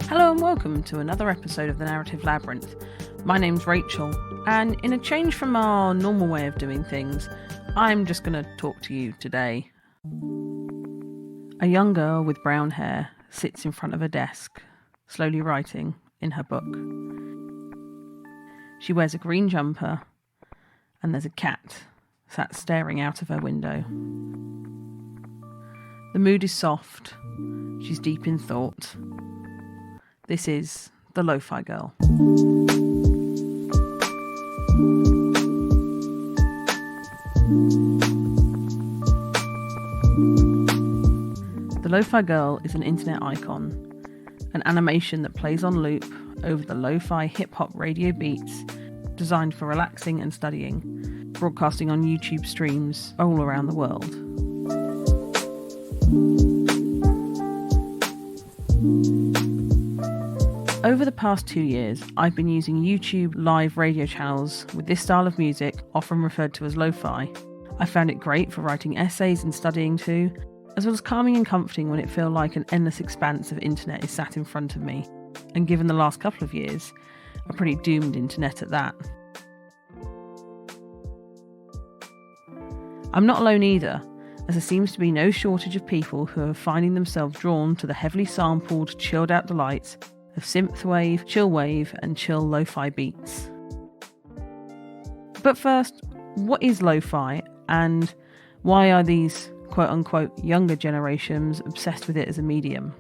Hello and welcome to another episode of the Narrative Labyrinth. My name's Rachel, and in a change from our normal way of doing things, I'm just going to talk to you today. A young girl with brown hair sits in front of a desk, slowly writing in her book. She wears a green jumper, and there's a cat sat staring out of her window. The mood is soft. She's deep in thought. This is the LowFi Girl. The LowFi Girl is an internet icon, an animation that plays on loop over the lo-fi hip-hop radio beats designed for relaxing and studying, broadcasting on YouTube streams all around the world. Over the past 2 years, I've been using YouTube live radio channels with this style of music, often referred to as lo-fi. I found it great for writing essays and studying too, as well as calming and comforting when it felt like an endless expanse of internet is sat in front of me, and given the last couple of years, a pretty doomed internet at that. I'm not alone either, as there seems to be no shortage of people who are finding themselves drawn to the heavily sampled, chilled out delights of synthwave, chillwave and chill lo-fi beats. But first, what is lo-fi and why are these quote-unquote younger generations obsessed with it as a medium?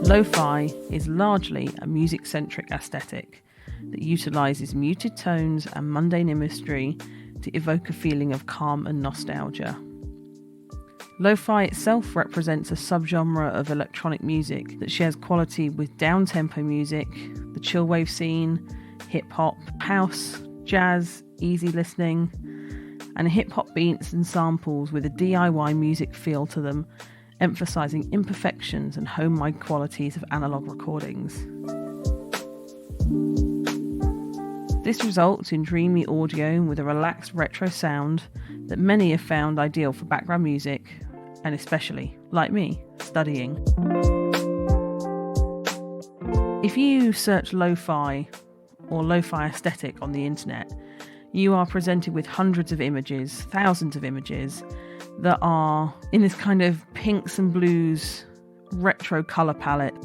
Lo-fi is largely a music-centric aesthetic that utilises muted tones and mundane imagery to evoke a feeling of calm and nostalgia. Lo-fi itself represents a subgenre of electronic music that shares quality with down-tempo music, the chillwave scene, hip-hop, house, jazz, easy listening, and hip-hop beats and samples with a DIY music feel to them, emphasising imperfections and home-made qualities of analogue recordings. This results in dreamy audio with a relaxed retro sound that many have found ideal for background music, and especially, like me, studying. If you search lo-fi or lo-fi aesthetic on the internet, you are presented with hundreds of images, thousands of images, that are in this kind of pinks and blues retro colour palette,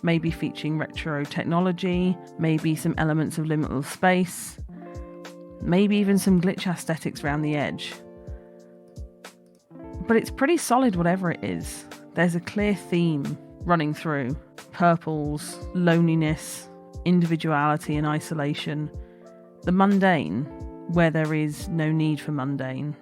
maybe featuring retro technology, maybe some elements of liminal space, maybe even some glitch aesthetics around the edge. But it's pretty solid whatever it is. There's a clear theme running through. Purples, loneliness, individuality and isolation. The mundane, where there is no need for mundane.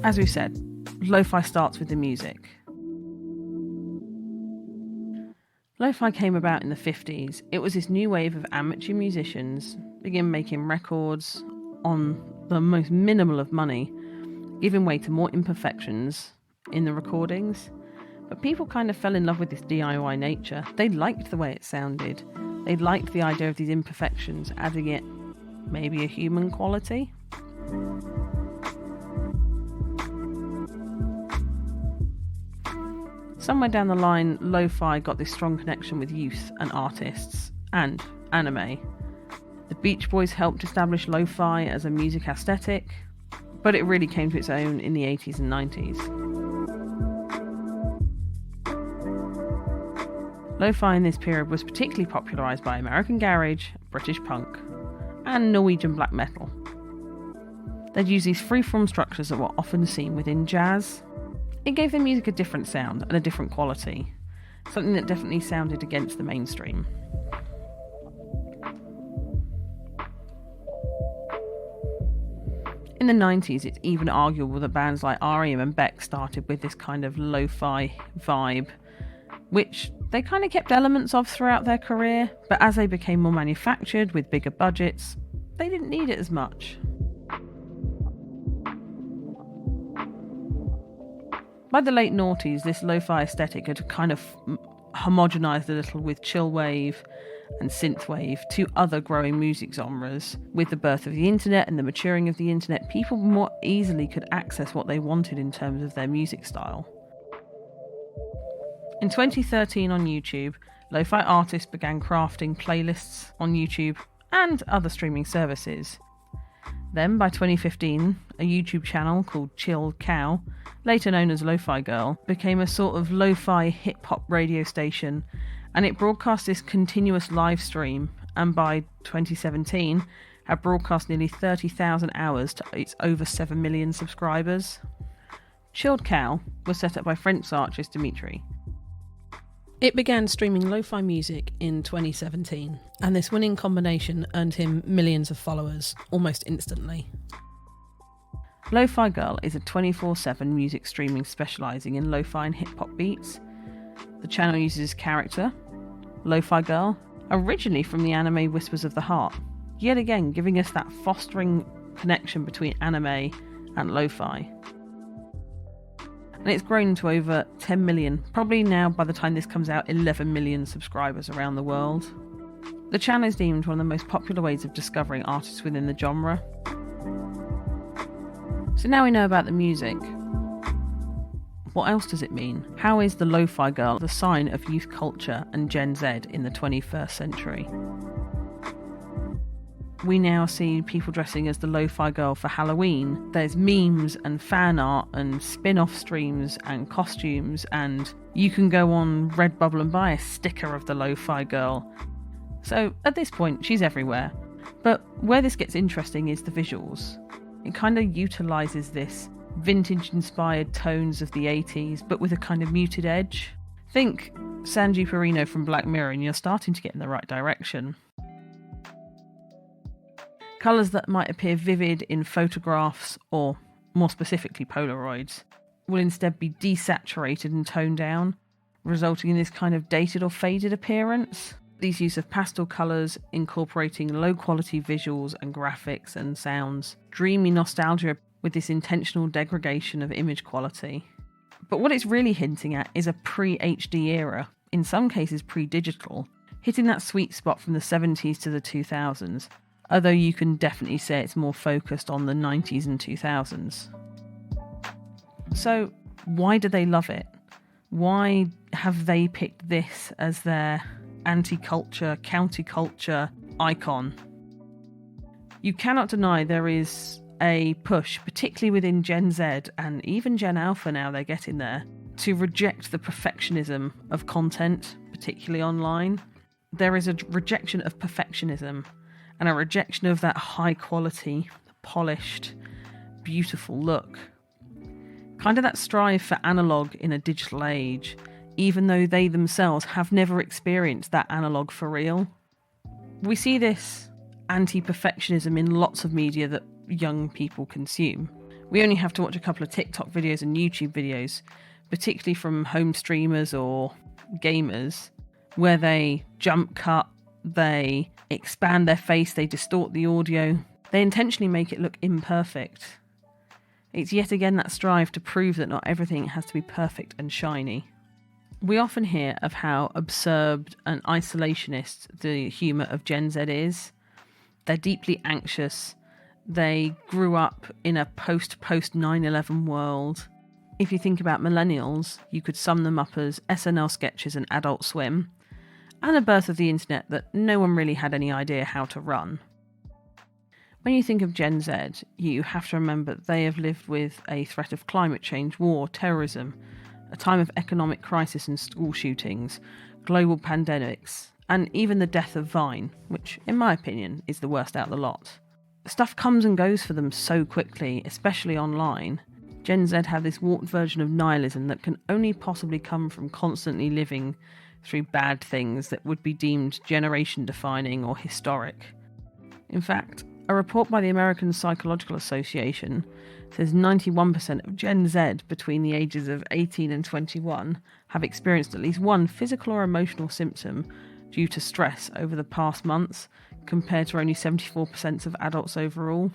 As we said, lo-fi starts with the music. Lo-fi came about in the 50s. It was this new wave of amateur musicians began making records on the most minimal of money, giving way to more imperfections in the recordings. But people kind of fell in love with this DIY nature. They liked the way it sounded. They liked the idea of these imperfections, adding it maybe a human quality. Somewhere down the line, lo-fi got this strong connection with youth and artists, and anime. The Beach Boys helped establish lo-fi as a music aesthetic, but it really came to its own in the 80s and 90s. Lo-fi in this period was particularly popularised by American garage, British punk, and Norwegian black metal. They'd use these free-form structures that were often seen within jazz. It gave their music a different sound and a different quality, something that definitely sounded against the mainstream. In the 90s, it's even arguable that bands like R.E.M. and Beck started with this kind of lo-fi vibe, which they kind of kept elements of throughout their career, but as they became more manufactured with bigger budgets, they didn't need it as much. By the late noughties, this lo-fi aesthetic had kind of homogenised a little with chillwave and synthwave, two other growing music genres. With the birth of the internet and the maturing of the internet, people more easily could access what they wanted in terms of their music style. In 2013 on YouTube, lo-fi artists began crafting playlists on YouTube and other streaming services. Then, by 2015, a YouTube channel called Chilled Cow, later known as Lo-Fi Girl, became a sort of lo-fi hip-hop radio station, and it broadcast this continuous live stream, and by 2017 had broadcast nearly 30,000 hours to its over 7 million subscribers. Chilled Cow was set up by French artist Dimitri. It began streaming lo-fi music in 2017, and this winning combination earned him millions of followers almost instantly. Lo-Fi Girl is a 24/7 music streaming specialising in lo-fi and hip-hop beats. The channel uses his character, Lo-Fi Girl, originally from the anime Whispers of the Heart, yet again giving us that fostering connection between anime and lo-fi. And it's grown to over 10 million, probably now by the time this comes out 11 million subscribers around the world. The channel is deemed one of the most popular ways of discovering artists within the genre. So now we know about the music. What else does it mean? How is the Lo-Fi Girl the sign of youth culture and Gen Z in the 21st century? We now see people dressing as the Lo-Fi Girl for Halloween. There's memes and fan art and spin-off streams and costumes, and you can go on Redbubble and buy a sticker of the Lo-Fi Girl. So at this point, she's everywhere. But where this gets interesting is the visuals. It kind of utilises this vintage-inspired tones of the 80s, but with a kind of muted edge. Think Sanji Perino from Black Mirror, and you're starting to get in the right direction. Colours that might appear vivid in photographs, or more specifically Polaroids, will instead be desaturated and toned down, resulting in this kind of dated or faded appearance. These use of pastel colours, incorporating low-quality visuals and graphics and sounds, dreamy nostalgia with this intentional degradation of image quality. But what it's really hinting at is a pre-HD era, in some cases pre-digital, hitting that sweet spot from the 70s to the 2000s, although you can definitely say it's more focused on the 90s and 2000s. So, why do they love it? Why have they picked this as their anti-culture, county-culture icon? You cannot deny there is a push, particularly within Gen Z and even Gen Alpha now they're getting there, to reject the perfectionism of content, particularly online. There is a rejection of perfectionism and a rejection of that high quality, polished, beautiful look. Kind of that strive for analogue in a digital age, even though they themselves have never experienced that analogue for real. We see this anti-perfectionism in lots of media that young people consume. We only have to watch a couple of TikTok videos and YouTube videos, particularly from home streamers or gamers, where they jump cut, they expand their face, they distort the audio, they intentionally make it look imperfect. It's yet again that strive to prove that not everything has to be perfect and shiny. We often hear of how absurd and isolationist the humour of Gen Z is. They're deeply anxious. They grew up in a post 9/11 world. If you think about millennials, you could sum them up as SNL sketches and Adult Swim, and a birth of the internet that no one really had any idea how to run. When you think of Gen Z, you have to remember that they have lived with a threat of climate change, war, terrorism, a time of economic crisis and school shootings, global pandemics, and even the death of Vine, which, in my opinion, is the worst out of the lot. Stuff comes and goes for them so quickly, especially online. Gen Z have this warped version of nihilism that can only possibly come from constantly living through bad things that would be deemed generation-defining or historic. In fact, a report by the American Psychological Association says 91% of Gen Z between the ages of 18 and 21 have experienced at least one physical or emotional symptom due to stress over the past months, compared to only 74% of adults overall.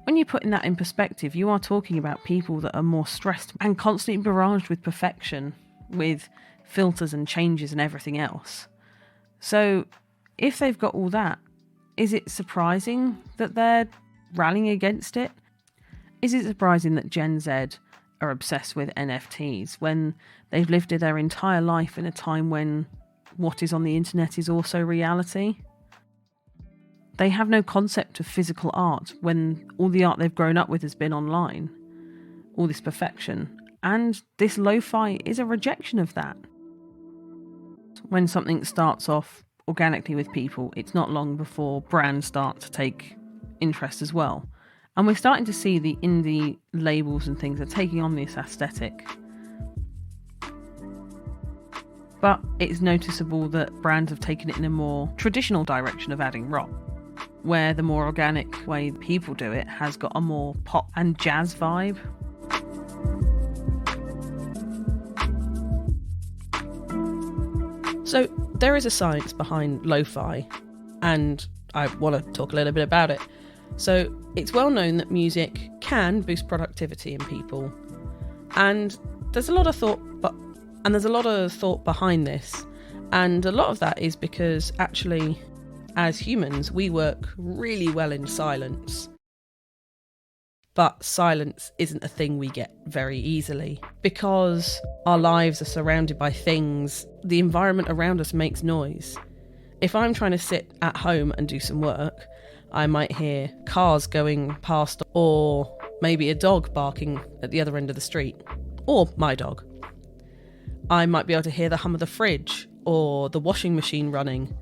When you put that in perspective, you are talking about people that are more stressed and constantly barraged with perfection, with filters and changes and everything else. So if they've got all that, is it surprising that they're rallying against it? Is it surprising that Gen Z are obsessed with NFTs when they've lived their entire life in a time when what is on the internet is also reality? They have no concept of physical art when all the art they've grown up with has been online. All this perfection. And this lo-fi is a rejection of that. When something starts off organically with people, it's not long before brands start to take interest as well. And we're starting to see the indie labels and things are taking on this aesthetic. But it's noticeable that brands have taken it in a more traditional direction of adding rock, where the more organic way people do it has got a more pop and jazz vibe. So there is a science behind lo-fi, and I want to talk a little bit about it. So it's well known that music can boost productivity in people, and there's a lot of thought behind this, and a lot of that is because actually, as humans, we work really well in silence. But silence isn't a thing we get very easily. Because our lives are surrounded by things, the environment around us makes noise. If I'm trying to sit at home and do some work, I might hear cars going past, or maybe a dog barking at the other end of the street, or my dog. I might be able to hear the hum of the fridge, or the washing machine running.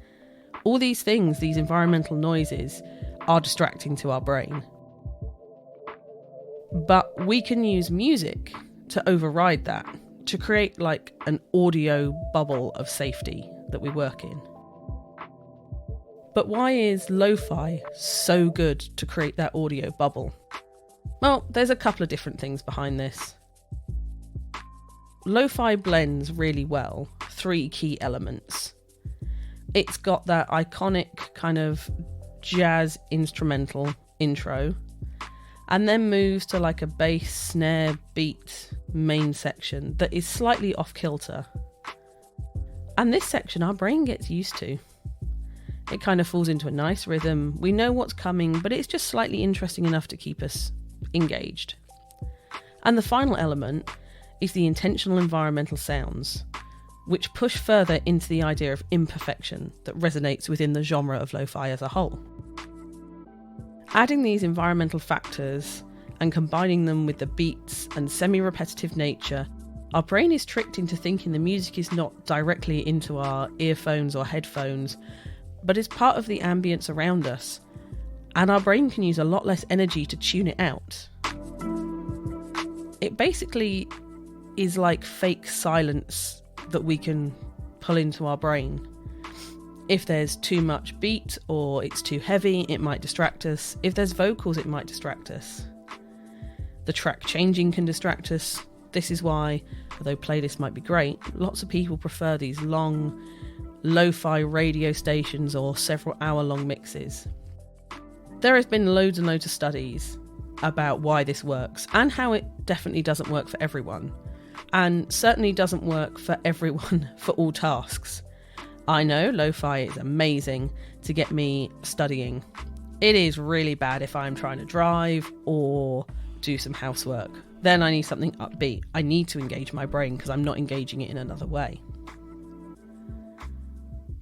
All these things, these environmental noises, are distracting to our brain. But we can use music to override that, to create like an audio bubble of safety that we work in. But why is lo-fi so good to create that audio bubble? Well, there's a couple of different things behind this. Lo-fi blends really well three key elements. It's got that iconic kind of jazz instrumental intro, and then moves to like a bass, snare, beat main section that is slightly off kilter. And this section our brain gets used to. It kind of falls into a nice rhythm. We know what's coming, but it's just slightly interesting enough to keep us engaged. And the final element is the intentional environmental sounds, which push further into the idea of imperfection that resonates within the genre of lo-fi as a whole. Adding these environmental factors and combining them with the beats and semi-repetitive nature, our brain is tricked into thinking the music is not directly into our earphones or headphones, but is part of the ambience around us, and our brain can use a lot less energy to tune it out. It basically is like fake silence that we can pull into our brain. If there's too much beat or it's too heavy, it might distract us. If there's vocals, it might distract us. The track changing can distract us. This is why, although playlists might be great, lots of people prefer these long lo-fi radio stations or several hour-long mixes. There has been loads and loads of studies about why this works and how it definitely doesn't work for everyone, and certainly doesn't work for everyone for all tasks. I know lo-fi is amazing to get me studying. It is really bad if I'm trying to drive or do some housework. Then I need something upbeat. I need to engage my brain because I'm not engaging it in another way.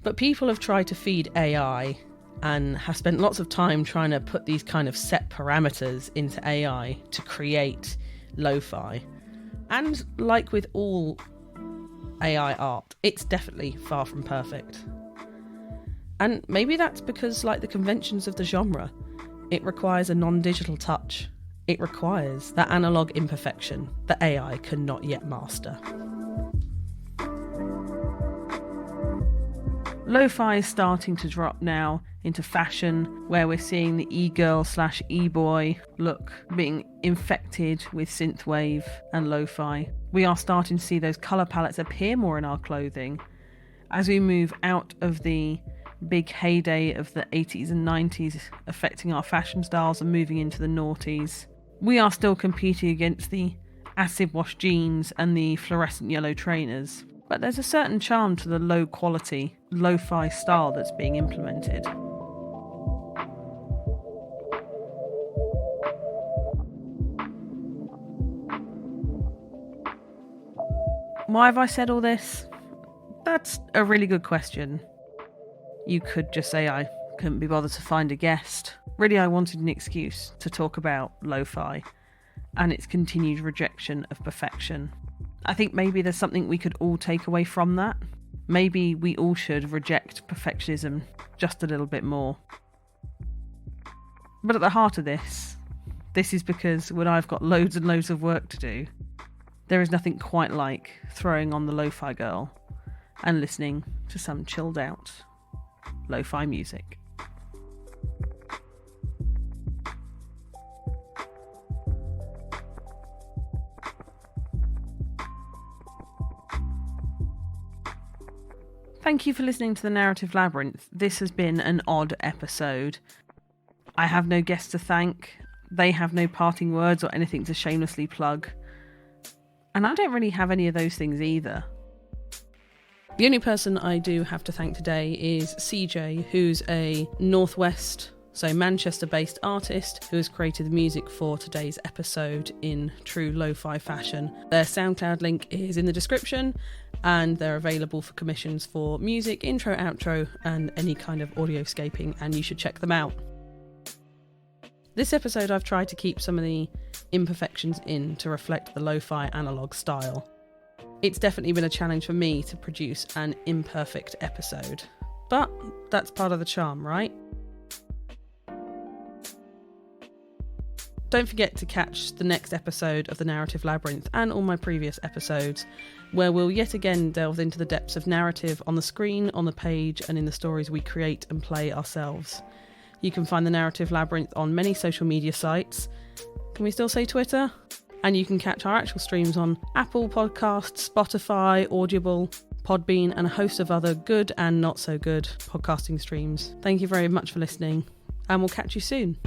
But people have tried to feed AI and have spent lots of time trying to put these kind of set parameters into AI to create lo-fi. And like with all AI art, it's definitely far from perfect. And maybe that's because, like the conventions of the genre, it requires a non-digital touch. It requires that analog imperfection that AI cannot yet master. Lo-fi is starting to drop now into fashion, where we're seeing the e-girl / e-boy look being infected with synthwave and lo-fi. We are starting to see those colour palettes appear more in our clothing as we move out of the big heyday of the 80s and 90s affecting our fashion styles and moving into the noughties. We are still competing against the acid wash jeans and the fluorescent yellow trainers. But there's a certain charm to the low quality, lo-fi style that's being implemented. Why have I said all this? That's a really good question. You could just say I couldn't be bothered to find a guest. Really, I wanted an excuse to talk about lo-fi and its continued rejection of perfection. I think maybe there's something we could all take away from that. Maybe we all should reject perfectionism just a little bit more. But at the heart of this is because when I've got loads and loads of work to do, there is nothing quite like throwing on the Lo-Fi Girl and listening to some chilled out lo-fi music. Thank you for listening to the Narrative Labyrinth. This has been an odd episode. I have no guests to thank. They have no parting words or anything to shamelessly plug. And I don't really have any of those things either. The only person I do have to thank today is CJ, who's a Northwest, so Manchester-based artist who has created the music for today's episode in true lo-fi fashion. Their SoundCloud link is in the description, and they're available for commissions for music, intro, outro, and any kind of audioscaping, and you should check them out. This episode I've tried to keep some of the imperfections in to reflect the lo-fi analog style. It's definitely been a challenge for me to produce an imperfect episode, but that's part of the charm, right? Don't forget to catch the next episode of the Narrative Labyrinth and all my previous episodes, where we'll yet again delve into the depths of narrative on the screen, on the page, and in the stories we create and play ourselves. You can find the Narrative Labyrinth on many social media sites. Can we still say Twitter? And you can catch our actual streams on Apple Podcasts, Spotify, Audible, Podbean, and a host of other good and not so good podcasting streams. Thank you very much for listening, and we'll catch you soon.